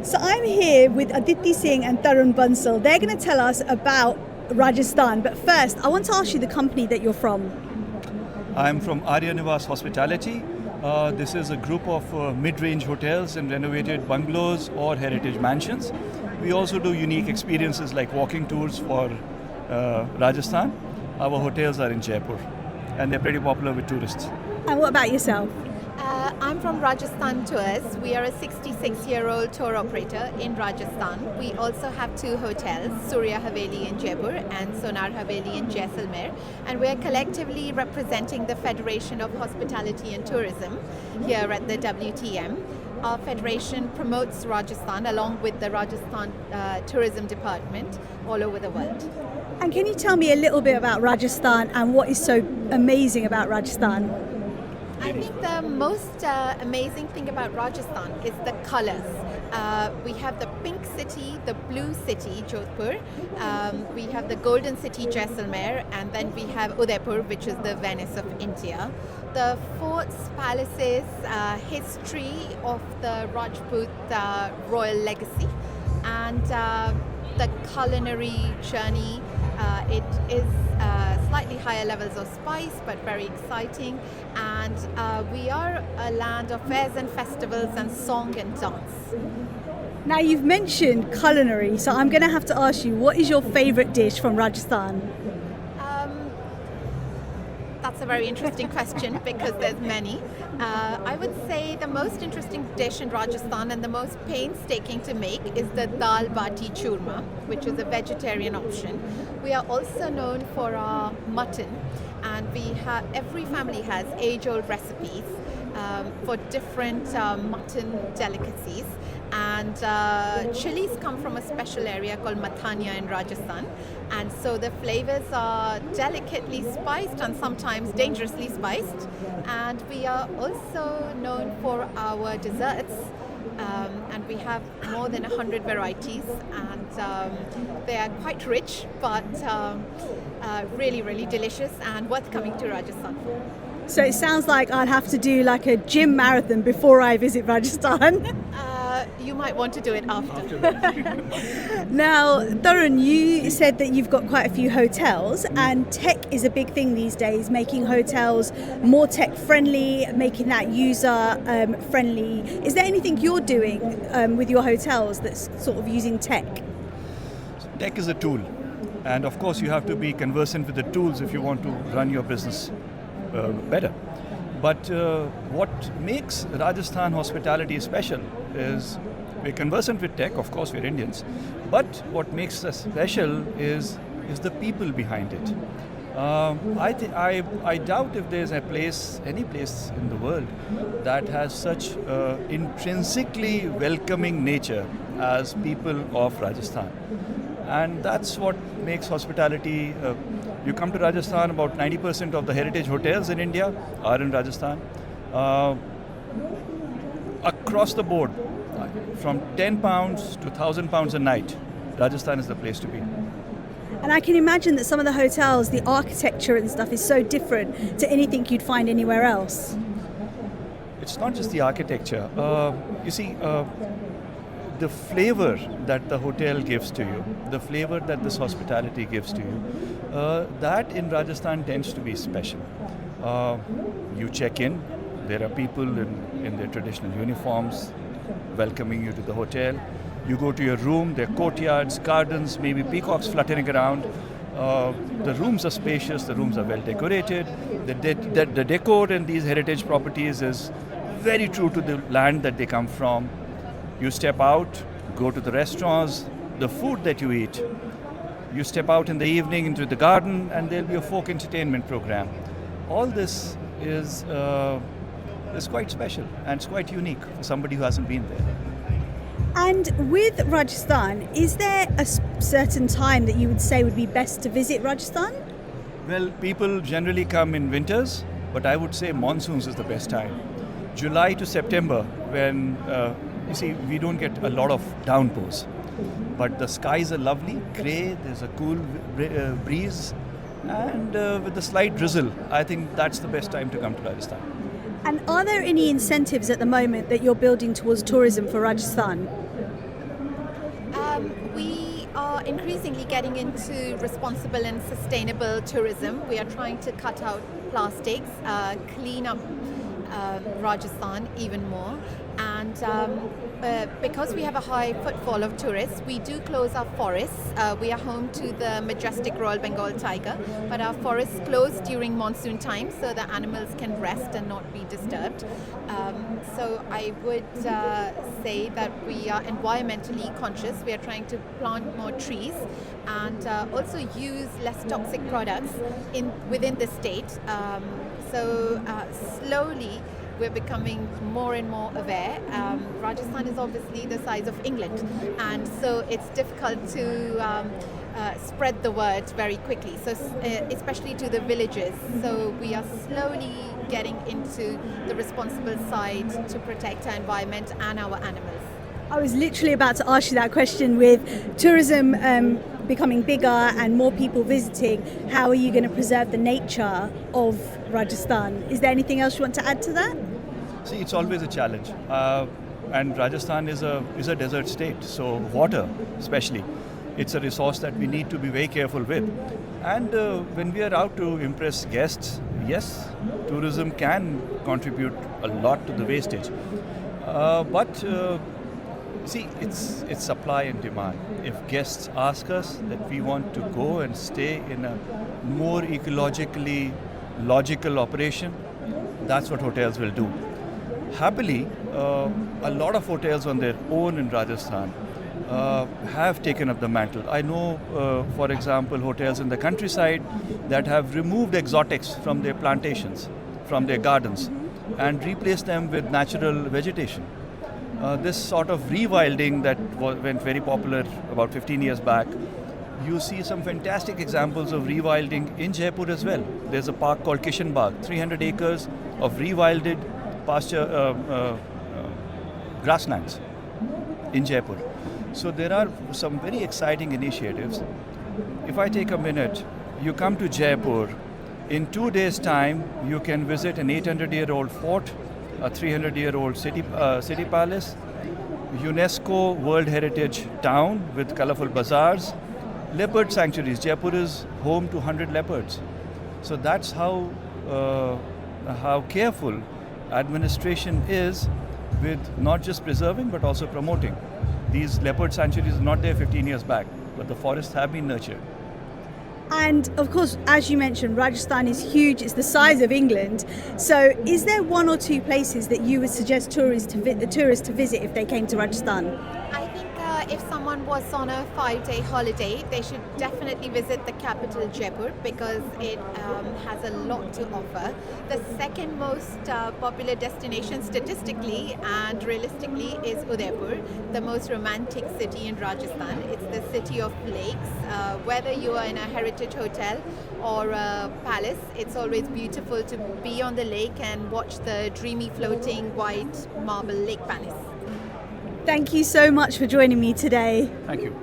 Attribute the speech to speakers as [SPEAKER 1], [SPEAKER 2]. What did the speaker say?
[SPEAKER 1] So I'm here with Aditi Singh and Tarun Bansal. They're going to tell us about Rajasthan. But first, I want to ask you the company that you're from.
[SPEAKER 2] I'm from Arya Nivas Hospitality. This is a group of mid-range hotels and renovated bungalows or heritage mansions. We also do unique experiences like walking tours for Rajasthan. Our hotels are in Jaipur and they're pretty popular with tourists.
[SPEAKER 1] And what about yourself?
[SPEAKER 3] I'm from Rajasthan Tours. We are a 66-year-old tour operator in Rajasthan. We also have two hotels, Surya Haveli in Jaipur and Sonar Haveli in Jaisalmer. And we're collectively representing the Federation of Hospitality and Tourism here at the WTM. Our federation promotes Rajasthan along with the Rajasthan Tourism Department all over the world.
[SPEAKER 1] And can you tell me a little bit about Rajasthan and what is so amazing about Rajasthan?
[SPEAKER 3] I think the most amazing thing about Rajasthan is the colors. We have the pink city, the blue city, Jodhpur. We have the golden city, Jaisalmer, and then we have Udaipur, which is the Venice of India. The forts, palaces, history of the Rajput royal legacy, and the culinary journey. It is slightly higher levels of spice, but very exciting. And we are a land of fairs and festivals and song and dance.
[SPEAKER 1] Now you've mentioned culinary, so I'm going to have to ask you, what is your favourite dish from Rajasthan?
[SPEAKER 3] That's a very interesting question because there's many. I would say the most interesting dish in Rajasthan and the most painstaking to make is the dal bati churma, which is a vegetarian option. We are also known for our mutton, and every family has age-old recipes for different mutton delicacies. And chilies come from a special area called Mathania in Rajasthan, and so the flavors are delicately spiced and sometimes dangerously spiced. And we are also known for our desserts, and we have more than 100 varieties, and they are quite rich, but really, really delicious and worth coming to Rajasthan for.
[SPEAKER 1] So it sounds like I'd have to do like a gym marathon before I visit Rajasthan.
[SPEAKER 3] You might want to do it after.
[SPEAKER 1] Now, Tarun, you said that you've got quite a few hotels, and tech is a big thing these days, making hotels more tech friendly, making that user friendly. Is there anything you're doing with your hotels that's sort of using tech?
[SPEAKER 2] Tech is a tool, and of course you have to be conversant with the tools if you want to run your business better. But what makes Rajasthan hospitality special is we're conversant with tech, of course we're Indians, but what makes us special is the people behind it. I doubt if there's any place in the world that has such intrinsically welcoming nature as people of Rajasthan. And that's what makes hospitality. You come to Rajasthan, about 90% of the heritage hotels in India are in Rajasthan. Across the board, from £10 to £1,000 a night, Rajasthan is the place to be.
[SPEAKER 1] And I can imagine that some of the hotels, the architecture and stuff is so different to anything you'd find anywhere else.
[SPEAKER 2] It's not just the architecture. You see, the flavor that the hotel gives to you, the flavor that this hospitality gives to you, that in Rajasthan tends to be special. You check in, there are people in their traditional uniforms welcoming you to the hotel. You go to your room, there are courtyards, gardens, maybe peacocks fluttering around. The rooms are spacious, the rooms are well decorated. The decor in these heritage properties is very true to the land that they come from. You step out, go to the restaurants, the food that you eat. You step out in the evening into the garden and there'll be a folk entertainment program. All this is quite special and it's quite unique for somebody who hasn't been there.
[SPEAKER 1] And with Rajasthan, is there a certain time that you would say would be best to visit Rajasthan?
[SPEAKER 2] Well, people generally come in winters, but I would say monsoons is the best time. July to September, when you see, we don't get a lot of downpours, but the skies are lovely, grey, there's a cool breeze, and with a slight drizzle, I think that's the best time to come to Rajasthan.
[SPEAKER 1] And are there any incentives at the moment that you're building towards tourism for Rajasthan?
[SPEAKER 3] increasingly getting into responsible and sustainable tourism. We are trying to cut out plastics, clean up Rajasthan even more, and because we have a high footfall of tourists, we do close our forests. We are home to the majestic Royal Bengal tiger, but our forests close during monsoon time so the animals can rest and not be disturbed. So I would say that we are environmentally conscious. We are trying to plant more trees and also use less toxic products within the state. So slowly we're becoming more and more aware. Rajasthan is obviously the size of England, and so it's difficult to spread the word very quickly, so especially to the villages. So we are slowly getting into the responsible side to protect our environment and our animals.
[SPEAKER 1] I was literally about to ask you that question. With tourism becoming bigger and more people visiting, how are you going to preserve the nature of Rajasthan? Is there anything else you want to add to that?
[SPEAKER 2] See, it's always a challenge. And Rajasthan is a desert state, so water especially, it's a resource that we need to be very careful with. And when we are out to impress guests, yes, tourism can contribute a lot to the wastage. But see, it's supply and demand. If guests ask us that we want to go and stay in a more ecologically logical operation, that's what hotels will do. Happily, a lot of hotels on their own in Rajasthan have taken up the mantle. I know, for example, hotels in the countryside that have removed exotics from their plantations, from their gardens, and replaced them with natural vegetation. This sort of rewilding that went very popular about 15 years back, you see some fantastic examples of rewilding in Jaipur as well. There's a park called Kishan Bagh, 300 acres of rewilded pasture grasslands in Jaipur. So there are some very exciting initiatives. If I take a minute, you come to Jaipur, in 2 days' time you can visit an 800-year-old fort, a 300-year-old city palace, UNESCO World Heritage Town with colorful bazaars, leopard sanctuaries. Jaipur is home to 100 leopards. So that's how careful administration is with not just preserving but also promoting. These leopard sanctuaries are not there 15 years back, but the forests have been nurtured.
[SPEAKER 1] And of course, as you mentioned, Rajasthan is huge. It's the size of England. So is there one or two places that you would suggest tourists to visit if they came to Rajasthan?
[SPEAKER 3] I think if someone was on a 5-day holiday, they should definitely visit the capital Jaipur because it has a lot to offer. The second most popular destination statistically and realistically is Udaipur, the most romantic city in Rajasthan. It's the city of lakes. Whether you are in a heritage hotel or a palace, it's always beautiful to be on the lake and watch the dreamy floating white marble lake palace.
[SPEAKER 1] Thank you so much for joining me today.
[SPEAKER 2] Thank you.